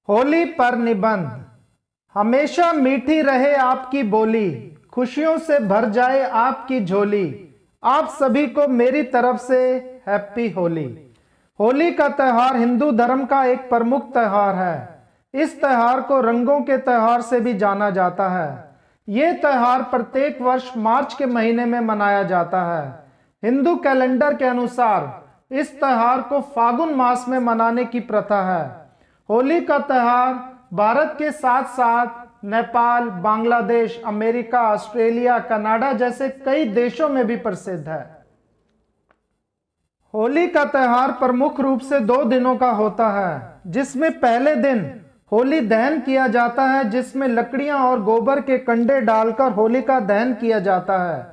होली पर निबंध। हमेशा मीठी रहे आपकी बोली, खुशियों से भर जाए आपकी झोली। आप सभी को मेरी तरफ से हैप्पी होली। होली का त्यौहार हिंदू धर्म का एक प्रमुख त्यौहार है। इस त्यौहार को रंगों के त्यौहार से भी जाना जाता है। ये त्यौहार प्रत्येक वर्ष मार्च के महीने में मनाया जाता है। हिंदू कैलेंडर के अनुसार इस त्यौहार को फागुन मास में मनाने की प्रथा है। होली का त्यौहार भारत के साथ साथ Nepal, Bangladesh, America, Australia, Canada जैसे कई देशों में भी प्रसिद्ध है। होली का त्यौहार प्रमुख रूप से 2 दिनों का होता है, जिसमें पहले दिन होली दहन किया जाता है, जिसमें लकड़ियां और गोबर के कंडे डालकर होली का दहन किया जाता है।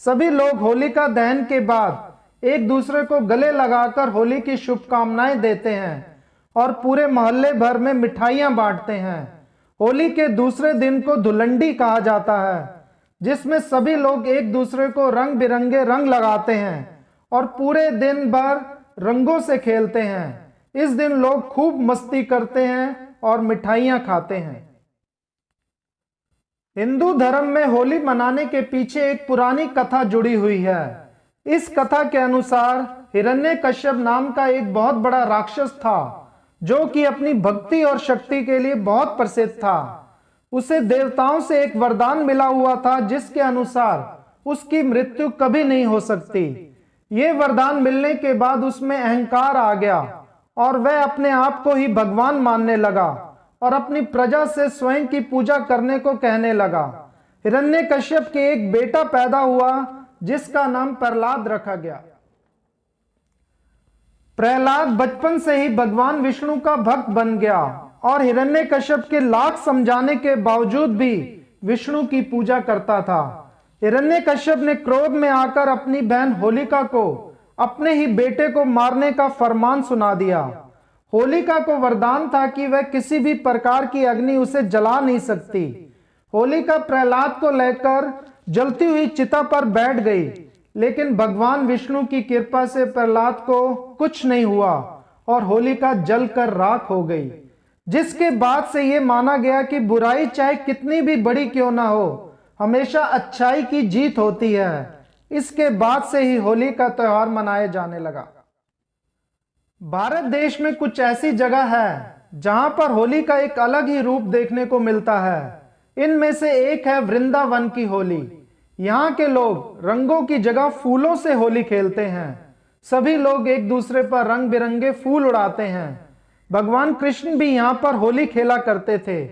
सभी लोग होली का दहन के बाद एक दूसरे को गले लगाकर होली की शुभकामनाएं देते हैं और पूरे मोहल्ले भर में मिठाइयां बांटते हैं। होली के दूसरे दिन को धुलंडी कहा जाता है, जिसमें सभी लोग एक दूसरे को रंग बिरंगे रंग लगाते हैं और पूरे दिन भर रंगों से खेलते हैं। इस दिन लोग खूब मस्ती करते हैं और मिठाइयां खाते हैं। हिंदू धर्म में होली मनाने के पीछे एक पुरानी कथा जुड़ी हुई है। इस कथा के अनुसार हिरण्यकश्यप नाम का एक बहुत बड़ा राक्षस था, जो कि अपनी भक्ति और शक्ति के लिए बहुत प्रसिद्ध था। उसे देवताओं से एक वरदान मिला हुआ था, जिसके अनुसार उसकी मृत्यु कभी नहीं हो सकती। ये वरदान मिलने के बाद उसमें अहंकार आ गया और वह अपने आप को ही भगवान मानने लगा और अपनी प्रजा से स्वयं की पूजा करने को कहने लगा। हिरण्यकश्यप के एक बेटा पैदा हुआ, जिसका नाम प्रहलाद रखा गया। प्रहलाद बचपन से ही भगवान विष्णु का भक्त बन गया और हिरण्यकश्यप के लाख समझाने के बावजूद भी विष्णु की पूजा करता था। हिरण्यकश्यप ने क्रोध में आकर अपनी बहन होलिका को अपने ही बेटे को मारने का फरमान सुना दिया। होलिका को वरदान था कि वह किसी भी प्रकार की अग्नि उसे जला नहीं सकती। होलिका प्रहलाद को लेकर जलती हुई चिता पर बैठ गई, लेकिन भगवान विष्णु की कृपा से प्रहलाद को कुछ नहीं हुआ और होलिका जलकर राख हो गई। जिसके बाद से यह माना गया कि बुराई चाहे कितनी भी बड़ी क्यों ना हो, हमेशा अच्छाई की जीत होती है। इसके बाद से ही होली का त्यौहार मनाया जाने लगा। भारत देश में कुछ ऐसी जगह है जहां पर होली का एक अलग ही रूप देखने को मिलता है। इनमें से एक है वृंदावन की होली। यहाँ के लोग रंगों की जगह फूलों से होली खेलते हैं। सभी लोग एक दूसरे पर रंग बिरंगे फूल उड़ाते हैं। भगवान कृष्ण भी यहाँ पर होली खेला करते थे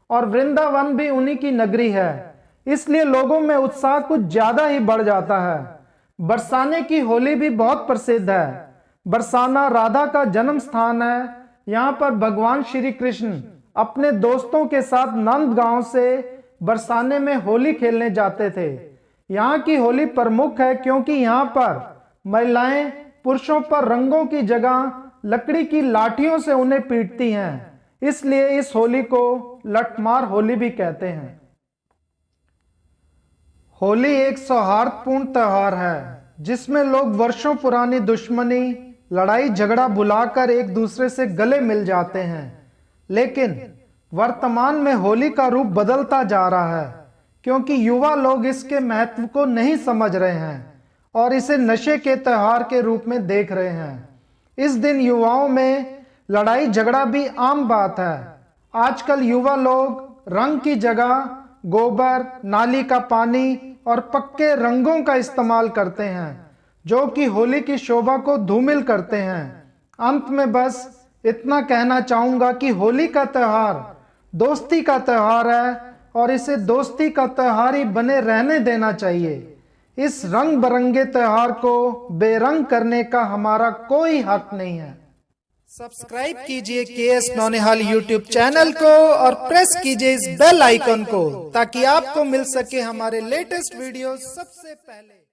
और वृंदावन भी उन्हीं की नगरी है, इसलिए लोगों में उत्साह कुछ ज्यादा ही बढ़ जाता है। बरसाने की होली भी बहुत प्रसिद्ध है। बरसाना राधा का जन्म स्थान है। यहाँ पर भगवान श्री कृष्ण अपने दोस्तों के साथ नंद गांव से बरसाने में होली खेलने जाते थे। यहाँ की होली प्रमुख है क्योंकि यहाँ पर महिलाएं पुरुषों पर रंगों की जगह लकड़ी की लाठियों से उन्हें पीटती हैं, इसलिए इस होली को लठमार होली भी कहते हैं। होली एक सौहार्दपूर्ण त्यौहार है, जिसमें लोग वर्षों पुरानी दुश्मनी, लड़ाई झगड़ा भुलाकर एक दूसरे से गले मिल जाते हैं। लेकिन वर्तमान में होली का रूप बदलता जा रहा है, क्योंकि युवा लोग इसके महत्व को नहीं समझ रहे हैं और इसे नशे के त्यौहार के रूप में देख रहे हैं। इस दिन युवाओं में लड़ाई झगड़ा भी आम बात है। आजकल युवा लोग रंग की जगह गोबर, नाली का पानी और पक्के रंगों का इस्तेमाल करते हैं, जो कि होली की शोभा को धूमिल करते हैं। अंत में बस इतना कहना चाहूंगा कि होली का त्यौहार दोस्ती का त्यौहार है और इसे दोस्ती का त्यौहार ही बने रहने देना चाहिए। इस रंग बिरंगे त्यौहार को बेरंग करने का हमारा कोई हक नहीं है। सब्सक्राइब कीजिए केएस नौनिहाल यूट्यूब चैनल को और प्रेस कीजिए इस बेल आइकन को, ताकि आपको मिल सके हमारे लेटेस्ट वीडियो सबसे पहले।